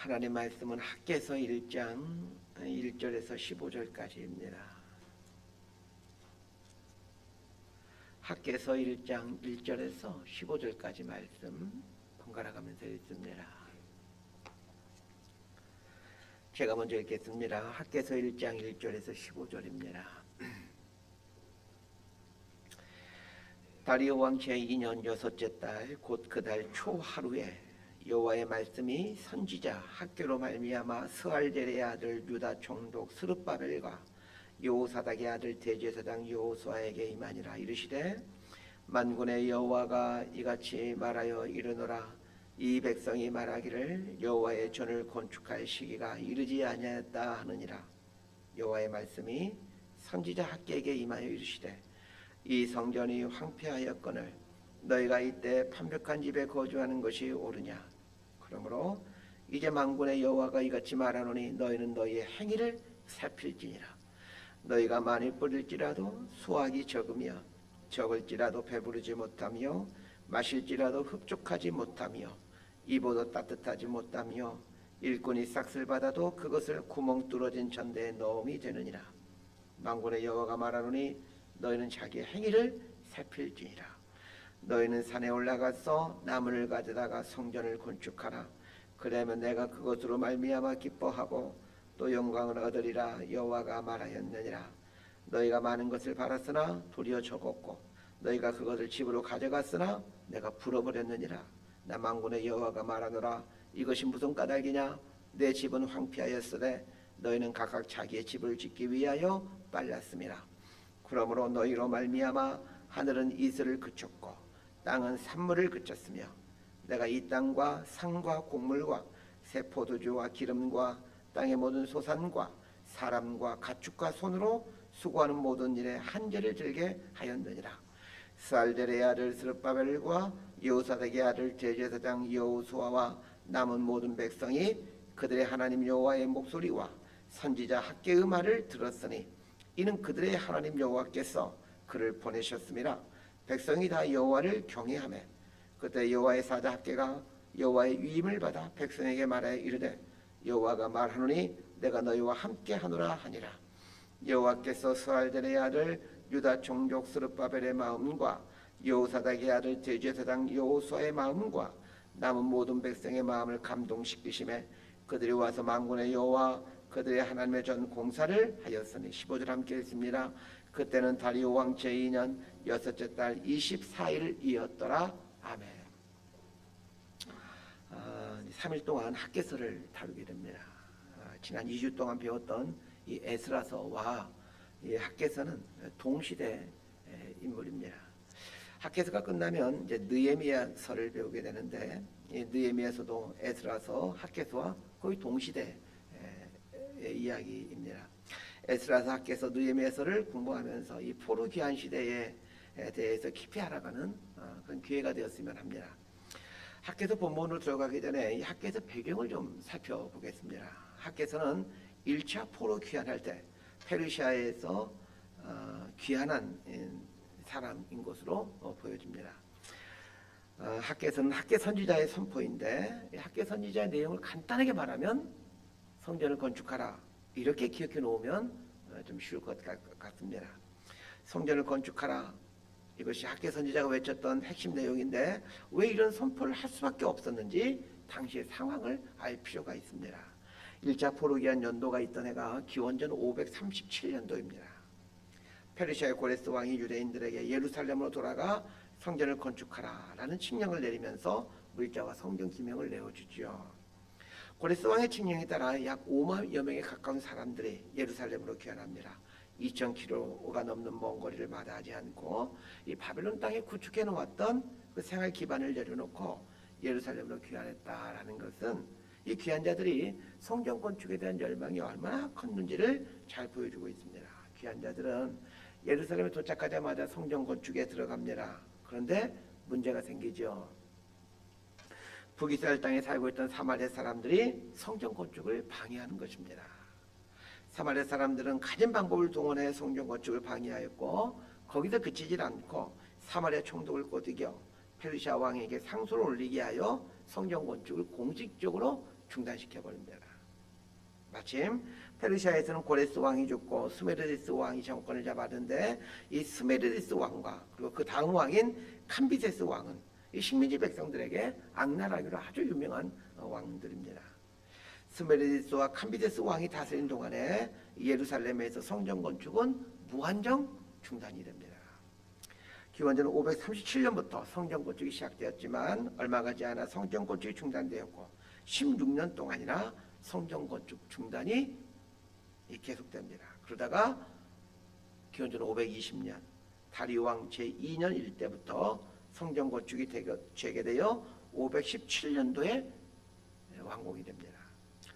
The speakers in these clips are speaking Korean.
하나님 말씀은 학개서 1장 1절에서 15절까지입니다. 학개서 1장 1절에서 15절까지 말씀 번갈아 가면서 읽습니다. 제가 먼저 읽겠습니다. 학개서 1장 1절에서 15절입니다. 다리오 왕 제2년 여섯째 달 곧 그 달 초 하루에 여호와의 말씀이 선지자 학개로 말미암아 스알델의 아들 유다 총독 스룹바벨과 여호사닥의 아들 대제사장 여호수아에게 임하니라. 이르시되 만군의 여호와가 이같이 말하여 이르노라. 이 백성이 말하기를 여호와의 전을 건축할 시기가 이르지 아니하였다 하느니라. 여호와의 말씀이 선지자 학개에게 임하여 이르시되 이 성전이 황폐하였거늘 너희가 이때 판벽한 집에 거주하는 것이 옳으냐. 그러므로 이제 만군의 여호와가 이같이 말하노니 너희는 너희의 행위를 살필지니라. 너희가 많이 뿌릴지라도 수확이 적으며 적을지라도 배부르지 못하며 마실지라도 흡족하지 못하며 입어도 따뜻하지 못하며 일꾼이 싹을 받아도 그것을 구멍 뚫어진 전대에 넣음이 되느니라. 만군의 여호와가 말하노니 너희는 자기의 행위를 살필지니라. 너희는 산에 올라가서 나무를 가져다가 성전을 건축하라. 그러면 내가 그것으로 말미암아 기뻐하고 또 영광을 얻으리라. 여호와가 말하였느니라. 너희가 많은 것을 바랐으나 도리어 적었고 너희가 그것을 집으로 가져갔으나 내가 불어버렸느니라. 나 만군의 여호와가 말하노라. 이것이 무슨 까닭이냐. 내 집은 황폐하였으되 너희는 각각 자기의 집을 짓기 위하여 빨랐음이라. 그러므로 너희로 말미암아 하늘은 이슬을 그쳤고 땅은 산물을 그쳤으며 내가 이 땅과 상과 곡물과 새 포도주와 기름과 땅의 모든 소산과 사람과 가축과 손으로 수고하는 모든 일에 한재를 들게 하였느니라. 스알델의 아들 스룹바벨과 여호사닥의 아들 대제사장 여호수아와 남은 모든 백성이 그들의 하나님 여호와의 목소리와 선지자 학개의 말을 들었으니 이는 그들의 하나님 여호와께서 그를 보내셨음이라. 백성이 다 여호와를 경외하며 그때 여호와의 사자 학개가 여호와의 위임을 받아 백성에게 말하여 이르되 여호와가 말하노니 내가 너희와 함께 하노라 하니라. 여호와께서 스알델의 아들 유다 총독 스룹바벨의 마음과 여호사닥의 아들 대제사장 여호수아의 마음과 남은 모든 백성의 마음을 감동시키심에 그들이 와서 만군의 여호와 그들의 하나님의 전 공사를 하였으니 15절 함께 읽습니다. 그때는 다리오 왕 제2년 여섯째 달 24일이었더라. 아멘. 3일 동안 학개서를 다루게 됩니다. 지난 2주 동안 배웠던 이 에스라서와 이 학개서는 동시대 인물입니다. 학개서가 끝나면 이제 느헤미야서를 배우게 되는데 이 느헤미야서도 에스라서, 학개서와 거의 동시대 이야기입니다. 에스라서, 학개서, 느헤미야서를 공부하면서 이 포로 귀환 시대에 대해서 깊이 알아가는 그런 기회가 되었으면 합니다. 학개서 본문으로 들어가기 전에 이 학개서 배경을 좀 살펴보겠습니다. 학개서는 1차 포로 귀환할 때 페르시아에서 귀환한 사람인 것으로 보여집니다. 학개서는 학개 선지자의 선포인데 학개 선지자의 내용을 간단하게 말하면 성전을 건축하라 이렇게 기억해 놓으면 좀 쉬울 것 같습니다. 성전을 건축하라, 이것이 학개 선지자가 외쳤던 핵심 내용인데 왜 이런 선포를 할 수밖에 없었는지 당시의 상황을 알 필요가 있습니다. 1차 포로 귀환 연도가 있던 해가 기원전 537년도입니다. 페르시아의 고레스 왕이 유대인들에게 예루살렘으로 돌아가 성전을 건축하라라는 칙령을 내리면서 물자와 성경 기명을 내어주지요. 고레스 왕의 칙령에 따라 약 5만여 명에 가까운 사람들이 예루살렘으로 귀환합니다. 2000km가 넘는 먼 거리를 마다하지 않고 이 바벨론 땅에 구축해 놓았던 그 생활 기반을 내려놓고 예루살렘으로 귀환했다라는 것은 이 귀환자들이 성전 건축에 대한 열망이 얼마나 컸는지를 잘 보여주고 있습니다. 귀환자들은 예루살렘에 도착하자마자 성전 건축에 들어갑니다. 그런데 문제가 생기죠. 북이스라엘 땅에 살고 있던 사마리아 사람들이 성전 건축을 방해하는 것입니다. 사마리아 사람들은 가진 방법을 동원해 성전 건축을 방해하였고 거기서 그치질 않고 사마리아 총독을 꼬드겨 페르시아 왕에게 상소를 올리게 하여 성전 건축을 공식적으로 중단시켜 버립니다. 마침 페르시아에서는 고레스 왕이 죽고 스메르디스 왕이 정권을 잡았는데 이 스메르디스 왕과 그리고 그 다음 왕인 캄비세스 왕은 이 식민지 백성들에게 악랄하기로 아주 유명한 왕들입니다. 스메르디스와 캄비세스 왕이 다스린 동안에 예루살렘에서 성전 건축은 무한정 중단이 됩니다. 기원전 537년부터 성전 건축이 시작되었지만 얼마 가지 않아 성전 건축이 중단되었고 16년 동안이나 성전 건축 중단이 계속됩니다. 그러다가 기원전 520년 다리오 왕 제2년 일때부터 성전 건축이 재개되어 517년도에 완공이 됩니다.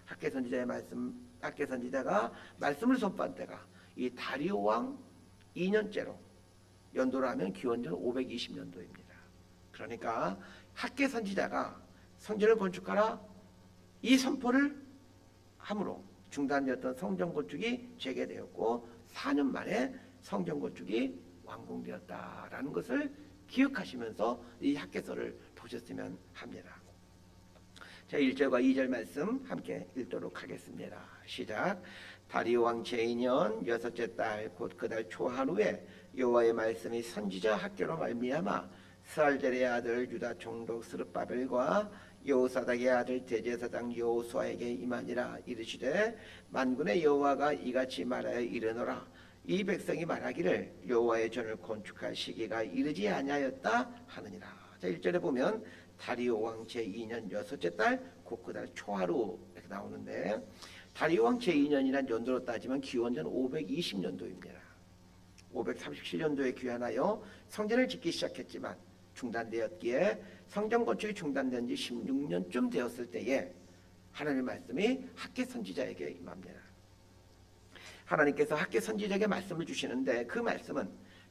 학개 선지자가 말씀을 선포한 때가 이 다리오 왕 2년째로 연도로 하면 기원전 520년도입니다. 그러니까 학개 선지자가 성전을 건축하라 이 선포를 함으로 중단되었던 성전 건축이 재개되었고 4년 만에 성전 건축이 완공되었다라는 것을 기억하시면서 이 학개서를 보셨으면 합니다. 자, 1절과 2절 말씀 함께 읽도록 하겠습니다. 시작. 다리오 왕 제2년 여섯째 달 곧 그 달 초하루에 여호와의 말씀이 선지자 학개로 말미암아 스알델의 아들 유다 총독 스룹바벨과 여호사닥의 아들 대제사장 여호수아에게 임하니라. 이르시되 만군의 여호와가 이같이 말하여 이르노라. 이 백성이 말하기를 여호와의 전을 건축할 시기가 이르지 아니하였다 하느니라. 자, 1절에 보면 다리오 왕 제2년 여섯째 달 곧 그 달 초하루 이렇게 나오는데 다리오 왕 제2년이란 연도로 따지면 기원전 520년도입니다. 537년도에 귀환하여 성전을 짓기 시작했지만 중단되었기에 성전 건축이 중단된 지 16년쯤 되었을 때에 하나님의 말씀이 학개 선지자에게 임합니다. 하나님께서 학개 선지자에게 말씀을 주시는데 그 말씀은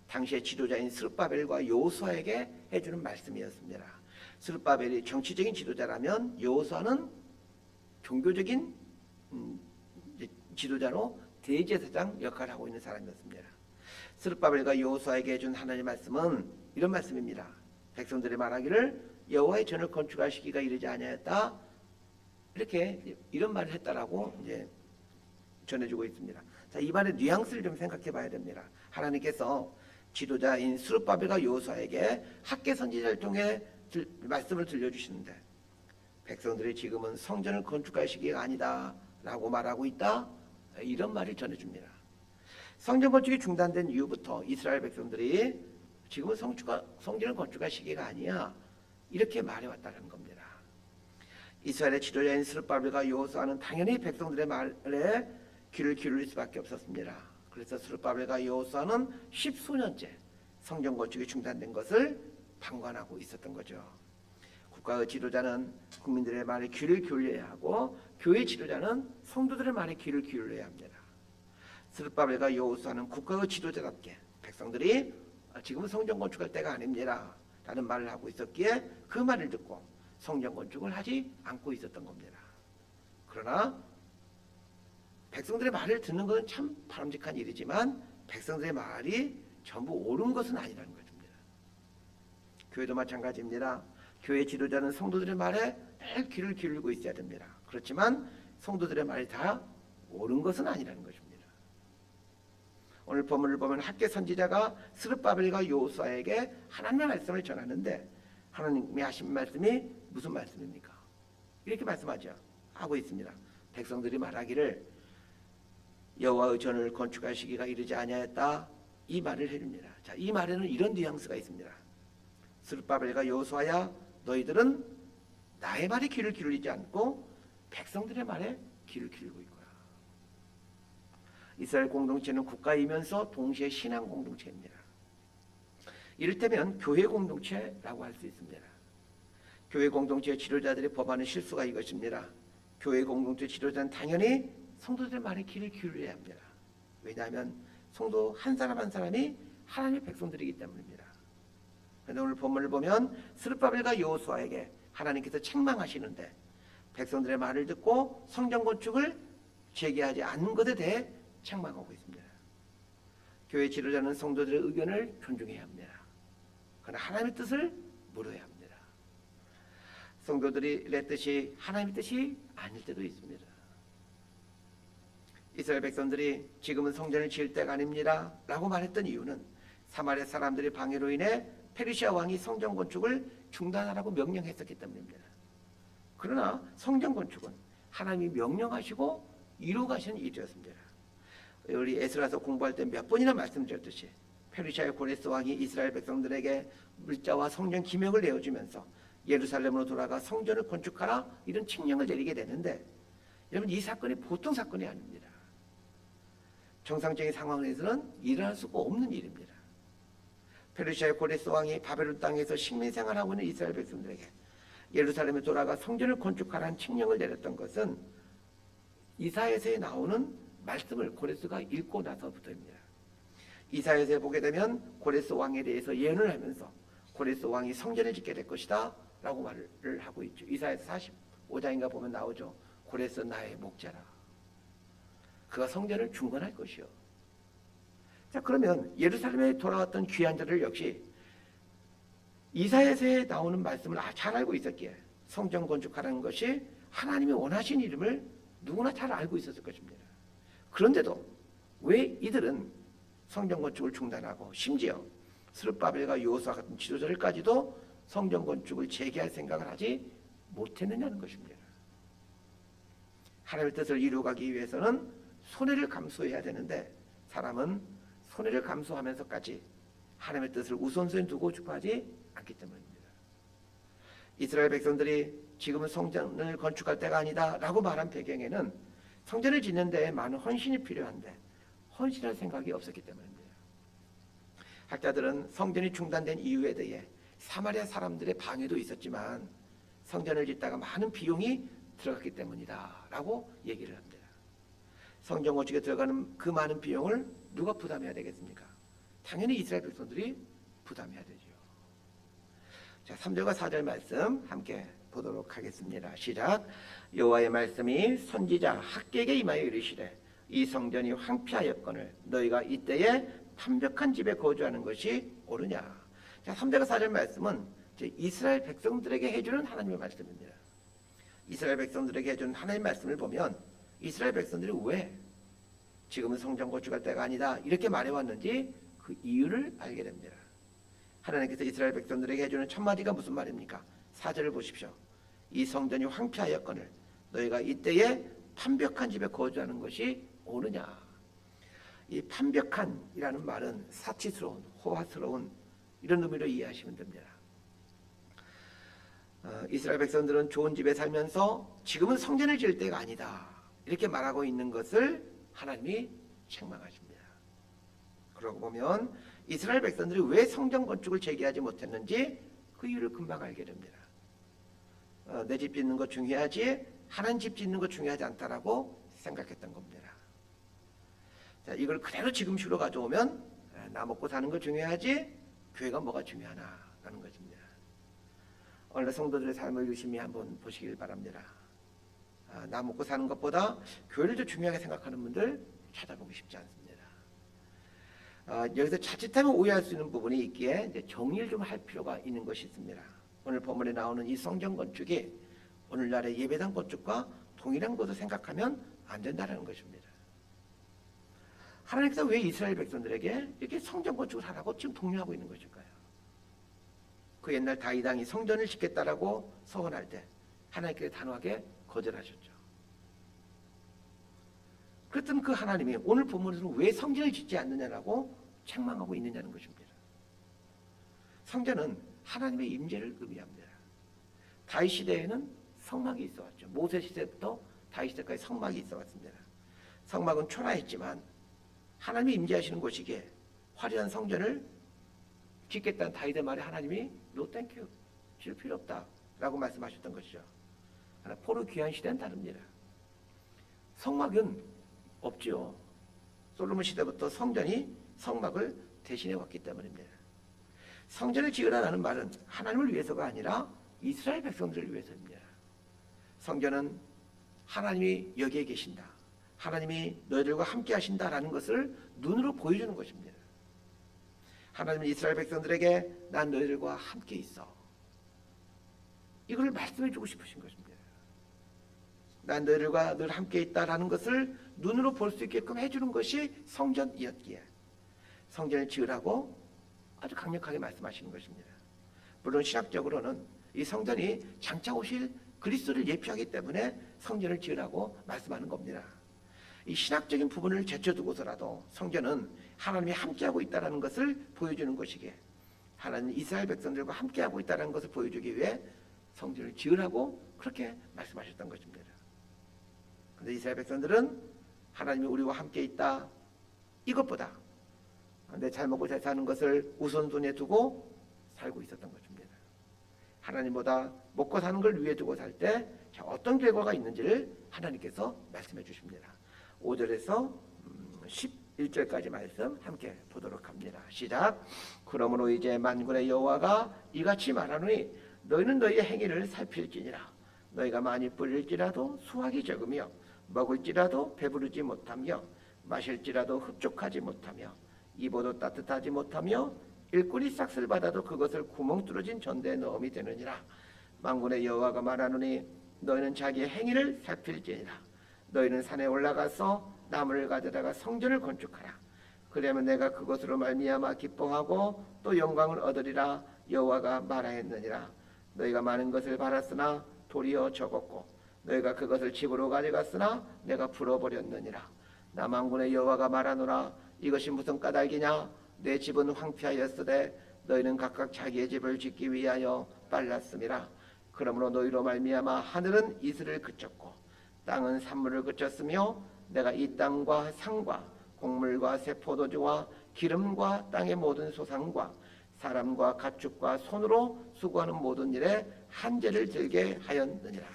당시의 지도자인 스룹바벨과 여호수아에게 해주는 말씀이었습니다. 스룹바벨이 정치적인 지도자라면 여호수아는 종교적인 지도자로 대제사장 역할을 하고 있는 사람이었습니다. 스룹바벨과 여호수아에게 해준 하나님의 말씀은 이런 말씀입니다. 백성들이 말하기를 여호와의 전을 건축할 시기가 이르지 아니하였다. 이렇게 이런 말을 했다라고 이제 전해주고 있습니다. 자, 이 말의 뉘앙스를 좀 생각해 봐야 됩니다. 하나님께서 지도자인 스룹바벨과 여호수아에게 학개 선지자를 통해 말씀을 들려주시는데 백성들이 지금은 성전을 건축할 시기가 아니다 라고 말하고 있다. 이런 말을 전해줍니다. 성전 건축이 중단된 이후부터 이스라엘 백성들이 지금은 성전을 건축할 시기가 아니야 이렇게 말해왔다는 겁니다. 이스라엘의 지도자인 스룹바벨과 여호수아는 당연히 백성들의 말에 귀를 기울일 수밖에 없었습니다. 그래서 스룹바벨과 여호수아는 10수년째 성전 건축이 중단된 것을 방관하고 있었던 거죠. 국가의 지도자는 국민들의 말에 귀를 기울여야 하고 교회 지도자는 성도들의 말에 귀를 기울여야 합니다. 스룹바벨과 여호수아는 국가의 지도자답게 백성들이 지금은 성전 건축할 때가 아닙니다 라는 말을 하고 있었기에 그 말을 듣고 성전 건축을 하지 않고 있었던 겁니다. 그러나 백성들의 말을 듣는 것은 참 바람직한 일이지만 백성들의 말이 전부 옳은 것은 아니라는 것입니다. 교회도 마찬가지입니다. 교회 지도자는 성도들의 말에 늘 귀를 기울이고 있어야 됩니다. 그렇지만 성도들의 말이 다 옳은 것은 아니라는 것입니다. 오늘 본문을 보면 학개 선지자가 스룹바벨과 여호수아에게 하나님의 말씀을 전하는데 하나님이 하신 말씀이 무슨 말씀입니까? 이렇게 말씀하죠. 하고 있습니다. 백성들이 말하기를 여호와의 전을 건축할 시기가 이르지 아니하였다. 이 말을 해줍니다. 자, 이 말에는 이런 뉘앙스가 있습니다. 스룹바벨과 여호수아야 너희들은 나의 말에 귀를 기울이지 않고 백성들의 말에 귀를 기울이고 있구나. 이스라엘 공동체는 국가이면서 동시에 신앙 공동체입니다. 이를테면 교회 공동체라고 할 수 있습니다. 교회 공동체의 지도자들이 범하는 실수가 이것입니다. 교회 공동체 지도자는 당연히 성도들의 말에 귀를 기울여야 합니다. 왜냐하면 성도 한 사람 한 사람이 하나님의 백성들이기 때문입니다. 그런데 오늘 본문을 보면 스룹바벨과 여호수아에게 하나님께서 책망하시는데 백성들의 말을 듣고 성전 건축을 재개하지 않는 것에 대해 책망하고 있습니다. 교회 지도자는 성도들의 의견을 존중해야 합니다. 그러나 하나님의 뜻을 물어야 합니다. 성도들이 내 뜻이 하나님의 뜻이 아닐 때도 있습니다. 이스라엘 백성들이 지금은 성전을 지을 때가 아닙니다 라고 말했던 이유는 사마리아 사람들의 방해로 인해 페르시아 왕이 성전 건축을 중단하라고 명령했었기 때문입니다. 그러나 성전 건축은 하나님이 명령하시고 이루어가시는 일이었습니다. 우리 에스라서 공부할 때 몇 번이나 말씀드렸듯이 페르시아의 고레스 왕이 이스라엘 백성들에게 물자와 성전 기명을 내어주면서 예루살렘으로 돌아가 성전을 건축하라 이런 칙령을 내리게 되는데, 여러분 이 사건이 보통 사건이 아닙니다. 정상적인 상황에서는 일어날 수가 없는 일입니다. 페르시아의 고레스 왕이 바벨론 땅에서 식민 생활하고 있는 이스라엘 백성들에게 예루살렘에 돌아가 성전을 건축하라는 칙령을 내렸던 것은 이사야서에 나오는 말씀을 고레스가 읽고 나서부터입니다. 이사야서에 보게 되면 고레스 왕에 대해서 예언을 하면서 고레스 왕이 성전을 짓게 될 것이다 라고 말을 하고 있죠. 이사야서 45장인가 보면 나오죠. 고레스 나의 목자라. 그가 성전을 중건할 것이요. 자, 그러면 예루살렘에 돌아왔던 귀한 자들 역시 이사야서에 나오는 말씀을 잘 알고 있었기에 성전 건축하라는 것이 하나님이 원하신 이름을 누구나 잘 알고 있었을 것입니다. 그런데도 왜 이들은 성전 건축을 중단하고 심지어 스룹바벨과 여호수아 같은 지도자들까지도 성전 건축을 재개할 생각을 하지 못했느냐는 것입니다. 하나님의 뜻을 이루어가기 위해서는 손해를 감수해야 되는데 사람은 손해를 감수하면서까지 하나님의 뜻을 우선순위에 두고 싶어하지 않기 때문입니다. 이스라엘 백성들이 지금은 성전을 건축할 때가 아니다 라고 말한 배경에는 성전을 짓는 데에 많은 헌신이 필요한데 헌신할 생각이 없었기 때문입니다. 학자들은 성전이 중단된 이유에 대해 사마리아 사람들의 방해도 있었지만 성전을 짓다가 많은 비용이 들어갔기 때문이다 라고 얘기를 합니다. 성전 건축에 들어가는 그 많은 비용을 누가 부담해야 되겠습니까? 당연히 이스라엘 백성들이 부담해야 되죠. 자, 3절과 4절 말씀 함께 보도록 하겠습니다. 시작. 여호와의 말씀이 선지자 학개에게 임하여 이르시되 이 성전이 황폐하였거늘 너희가 이때에 판벽한 집에 거주하는 것이 옳으냐. 자, 3절과 4절 말씀은 이스라엘 백성들에게 해주는 하나님의 말씀입니다. 이스라엘 백성들에게 해주는 하나님의 말씀을 보면 이스라엘 백성들이 왜 지금은 성전 건축할 때가 아니다 이렇게 말해왔는지 그 이유를 알게 됩니다. 하나님께서 이스라엘 백성들에게 해주는 첫 마디가 무슨 말입니까? 4절을 보십시오. 이 성전이 황폐하였거늘 너희가 이때에 판벽한 집에 거주하는 것이 옳으냐. 이 판벽한이라는 말은 사치스러운, 호화스러운 이런 의미로 이해하시면 됩니다. 이스라엘 백성들은 좋은 집에 살면서 지금은 성전을 지을 때가 아니다 이렇게 말하고 있는 것을 하나님이 책망하십니다. 그러고 보면 이스라엘 백성들이 왜 성전 건축을 재개하지 못했는지 그 이유를 금방 알게 됩니다. 내 집 짓는 거 중요하지 하나님 집 짓는 거 중요하지 않다라고 생각했던 겁니다. 자, 이걸 그대로 지금식으로 가져오면 나 먹고 사는 거 중요하지 교회가 뭐가 중요하나라는 것입니다. 오늘 성도들의 삶을 유심히 한번 보시길 바랍니다. 나 먹고 사는 것보다 교회를 더 중요하게 생각하는 분들 찾아보기 쉽지 않습니다. 여기서 자칫하면 오해할 수 있는 부분이 있기에 이제 정리를 좀 할 필요가 있는 것이 있습니다. 오늘 본문에 나오는 이 성전 건축이 오늘날의 예배당 건축과 동일한 것을 생각하면 안 된다는 것입니다. 하나님께서 왜 이스라엘 백성들에게 이렇게 성전 건축을 하라고 지금 독려하고 있는 것일까요? 그 옛날 다윗 왕이 성전을 짓겠다라고 서원할 때 하나님께서 단호하게 거절하셨죠. 그렇다면 그 하나님이 오늘 본문에서는 왜 성전을 짓지 않느냐라고 책망하고 있느냐는 것입니다. 성전은 하나님의 임재를 의미합니다. 다윗 시대에는 성막이 있어왔죠. 모세 시대부터 다윗 시대까지 성막이 있어왔습니다. 성막은 초라했지만 하나님이 임재하시는 곳이기에 화려한 성전을 짓겠다는 다윗의 말에 하나님이 No thank you, 질 필요 없다라고 말씀하셨던 것이죠. 그러나 포로 귀한 시대는 다릅니다. 성막은 없지요. 솔로몬 시대부터 성전이 성막을 대신해 왔기 때문입니다. 성전을 지으라는 말은 하나님을 위해서가 아니라 이스라엘 백성들을 위해서입니다. 성전은 하나님이 여기에 계신다, 하나님이 너희들과 함께 하신다라는 것을 눈으로 보여주는 것입니다. 하나님은 이스라엘 백성들에게 난 너희들과 함께 있어, 이걸 말씀해 주고 싶으신 것입니다. 난 너희들과 늘 함께 있다라는 것을 눈으로 볼 수 있게끔 해주는 것이 성전이었기에 성전을 지으라고 아주 강력하게 말씀하시는 것입니다. 물론 신학적으로는 이 성전이 장차 오실 그리스도를 예표하기 때문에 성전을 지으라고 말씀하는 겁니다. 이 신학적인 부분을 제쳐두고서라도 성전은 하나님이 함께하고 있다는 것을 보여주는 것이기에 하나님 이스라엘 백성들과 함께하고 있다는 것을 보여주기 위해 성전을 지으라고 그렇게 말씀하셨던 것입니다. 그런데 이스라엘 백성들은 하나님이 우리와 함께 있다 이것보다 내 잘 먹고 잘 사는 것을 우선순위에 두고 살고 있었던 것입니다. 하나님보다 먹고 사는 걸 위에 두고 살 때 어떤 결과가 있는지를 하나님께서 말씀해 주십니다. 5절에서 11절까지 말씀 함께 보도록 합니다. 시작. 그러므로 이제 만군의 여호와가 이같이 말하노니 너희는 너희의 행위를 살필지니라. 너희가 많이 뿌릴지라도 수확이 적으며 먹을지라도 배부르지 못하며 마실지라도 흡족하지 못하며 입어도 따뜻하지 못하며 일꾼이 싹쓸 받아도 그것을 구멍 뚫어진 전대에 넣음이 되느니라. 만군의 여호와가 말하노니 너희는 자기의 행위를 살필지니라. 너희는 산에 올라가서 나무를 가져다가 성전을 건축하라. 그러면 내가 그것으로 말미암아 기뻐하고 또 영광을 얻으리라. 여호와가 말하였느니라. 너희가 많은 것을 바랐으나 도리어 적었고 너희가 그것을 집으로 가져갔으나 내가 풀어버렸느니라. 나 만군의 여호와가 말하노라. 이것이 무슨 까닭이냐? 내 집은 황폐하였으되 너희는 각각 자기의 집을 짓기 위하여 빨랐음이라. 그러므로 너희로 말미암아 하늘은 이슬을 그쳤고 땅은 산물을 그쳤으며 내가 이 땅과 산과 곡물과 새 포도주와 기름과 땅의 모든 소산과 사람과 가축과 손으로 수고하는 모든 일에 한죄를 들게 하였느니라.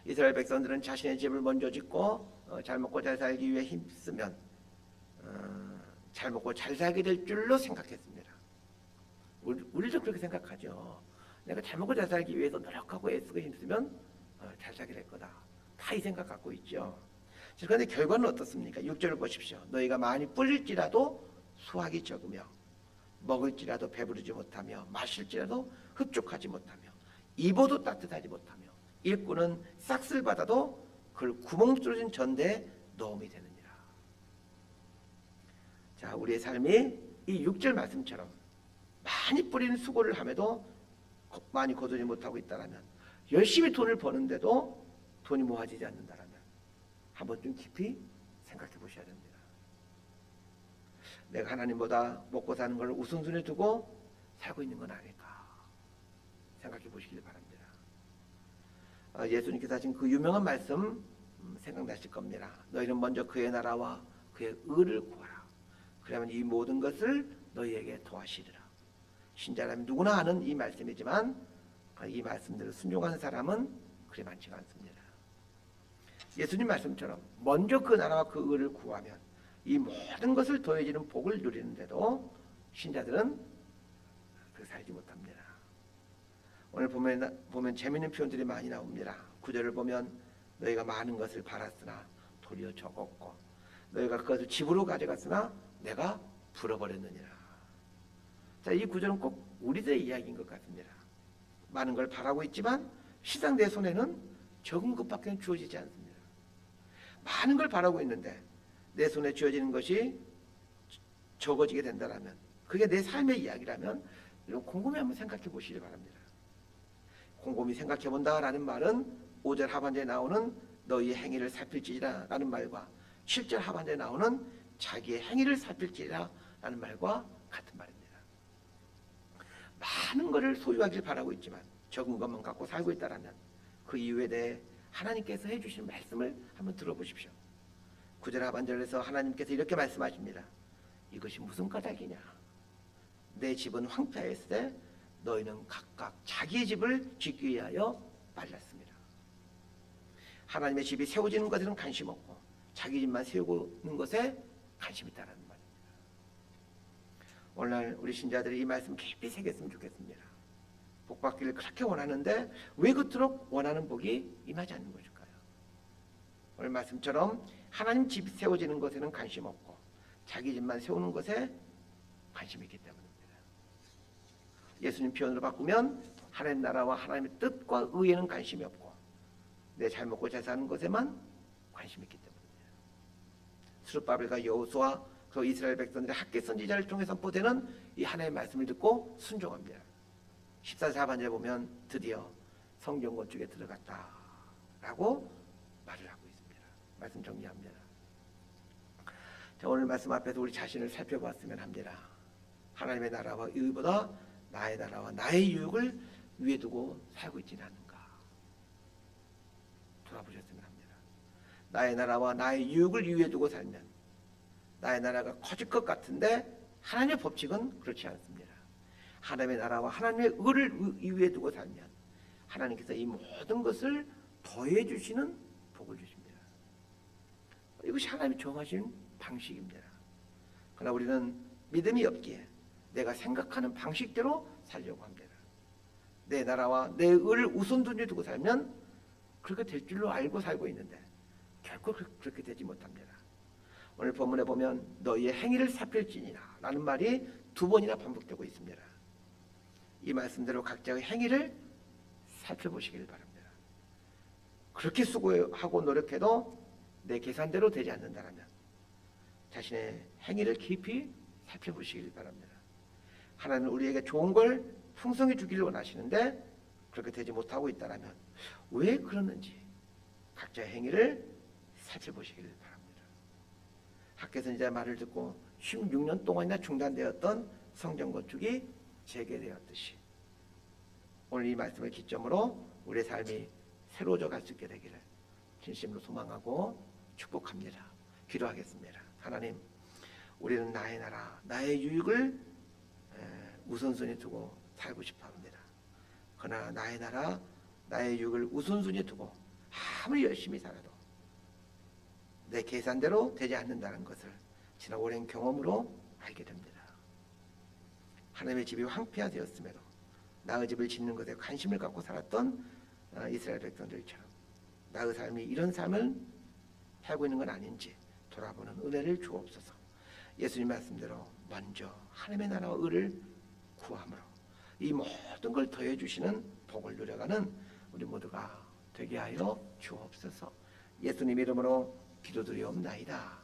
이스라엘 백성들은 자신의 집을 먼저 짓고 잘 먹고 잘 살기 위해 힘쓰면 잘 먹고 잘 살게 될 줄로 생각했습니다. 우리도 그렇게 생각하죠. 내가 잘 먹고 잘 살기 위해서 노력하고 애쓰고 힘쓰면 잘 살게 될 거다. 다 이 생각 갖고 있죠. 그런데 결과는 어떻습니까? 6절을 보십시오. 너희가 많이 뿌릴지라도 수확이 적으며 먹을지라도 배부르지 못하며 마실지라도 흡족하지 못하며 입어도 따뜻하지 못하며 일꾼은 싹쓸 받아도 그걸 구멍 뚫어진 전대에 넣음이 되느니라. 자, 우리의 삶이 이 6절 말씀처럼 많이 뿌리는 수고를 함에도 많이 거두지 못하고 있다라면, 열심히 돈을 버는데도 돈이 모아지지 않는다라면 한번 좀 깊이 생각해 보셔야 됩니다. 내가 하나님보다 먹고 사는 걸 우선순위에 두고 살고 있는 건 아닐까 생각해 보시길 바랍니다. 예수님께서 하신 그 유명한 말씀 생각나실 겁니다. 너희는 먼저 그의 나라와 그의 의를 구하라. 그러면 이 모든 것을 너희에게 더하시리라. 신자라면 누구나 아는 이 말씀이지만 이 말씀대로 순종하는 사람은 그리 많지가 않습니다. 예수님 말씀처럼 먼저 그 나라와 그 의를 구하면 이 모든 것을 더해지는 복을 누리는데도 신자들은 그렇게 살지 못합니다. 오늘 보면 재미있는 표현들이 많이 나옵니다. 9절을 보면 너희가 많은 것을 바랐으나 도리어 적었고 너희가 그것을 집으로 가져갔으나 내가 풀어버렸느니라. 자, 이 구절은 꼭 우리들의 이야기인 것 같습니다. 많은 걸 바라고 있지만 시상 내 손에는 적은 것밖에 주어지지 않습니다. 많은 걸 바라고 있는데 내 손에 주어지는 것이 적어지게 된다면, 그게 내 삶의 이야기라면 이런 곰곰이 한번 생각해 보시기 바랍니다. 곰곰이 생각해 본다라는 말은 5절 하반절에 나오는 너희의 행위를 살필지라 라는 말과 7절 하반절에 나오는 자기의 행위를 살필지라 라는 말과 같은 말입니다. 많은 것을 소유하길 바라고 있지만 적은 것만 갖고 살고 있다면 그 이유에 대해 하나님께서 해주신 말씀을 한번 들어보십시오. 9절 하반절에서 하나님께서 이렇게 말씀하십니다. 이것이 무슨 까닭이냐? 내 집은 황폐하였을 때 너희는 각각 자기의 집을 짓기 위하여 빨랐습니다. 하나님의 집이 세워지는 것에는 관심 없고 자기 집만 세우는 것에 관심이 있다는 말입니다. 오늘날 우리 신자들이 이 말씀 깊이 새겼으면 좋겠습니다. 복 받기를 그렇게 원하는데 왜 그토록 원하는 복이 임하지 않는 것일까요? 오늘 말씀처럼 하나님 집이 세워지는 것에는 관심 없고 자기 집만 세우는 것에 관심이 있기 때문입니다. 예수님 표현으로 바꾸면 하나님 나라와 하나님의 뜻과 의에는 관심이 없고 내 잘 먹고 잘 사는 것에만 관심이 있기 때문이에요. 스룹바벨과 여호수아 그 이스라엘 백성들의 학계 선지자를 통해 선포되는 이 하나님의 말씀을 듣고 순종합니다. 14사반절에 보면 드디어 성경 건축에 들어갔다라고 말을 하고 있습니다. 말씀 정리합니다. 자, 오늘 말씀 앞에서 우리 자신을 살펴봤으면 합니다. 하나님의 나라와 의보다 나의 나라와 나의 유익을 위에 두고 살고 있지는 않는가 돌아보셨으면 합니다. 나의 나라와 나의 유익을 위에 두고 살면 나의 나라가 커질 것 같은데 하나님의 법칙은 그렇지 않습니다. 하나님의 나라와 하나님의 의를 위에 두고 살면 하나님께서 이 모든 것을 더해 주시는 복을 주십니다. 이것이 하나님이 정하신 방식입니다. 그러나 우리는 믿음이 없기에 내가 생각하는 방식대로 살려고 합니다. 내 나라와 내 의를 우선순위에 두고 살면 그렇게 될 줄로 알고 살고 있는데 결코 그렇게 되지 못합니다. 오늘 본문에 보면 너희의 행위를 살필지니라 라는 말이 2번이나 반복되고 있습니다. 이 말씀대로 각자의 행위를 살펴보시길 바랍니다. 그렇게 수고하고 노력해도 내 계산대로 되지 않는다면 자신의 행위를 깊이 살펴보시길 바랍니다. 하나님은 우리에게 좋은 걸 풍성히 주기를 원하시는데 그렇게 되지 못하고 있다면 왜 그러는지 각자의 행위를 살펴보시길 바랍니다. 학계 선지자의 말을 듣고 16년 동안이나 중단되었던 성전 건축이 재개되었듯이 오늘 이 말씀을 기점으로 우리의 삶이 새로워져 갈 수 있게 되기를 진심으로 소망하고 축복합니다. 기도하겠습니다. 하나님, 우리는 나의 나라, 나의 유익을 우선순위에 두고 살고 싶어 합니다. 그러나 나의 나라, 나의 유익을 우선순위에 두고 아무리 열심히 살아도 내 계산대로 되지 않는다는 것을 지난 오랜 경험으로 알게 됩니다. 하나님의 집이 황폐화되었음에도 나의 집을 짓는 것에 관심을 갖고 살았던 이스라엘 백성들처럼 나의 삶이 이런 삶을 살고 있는 건 아닌지 돌아보는 은혜를 주옵소서. 예수님 말씀대로 먼저 하나님의 나라와 의를 구함으로 이 모든 걸 더해 주시는 복을 누려가는 우리 모두가 되게 하여 주옵소서. 예수님 이름으로 기도드리옵나이다.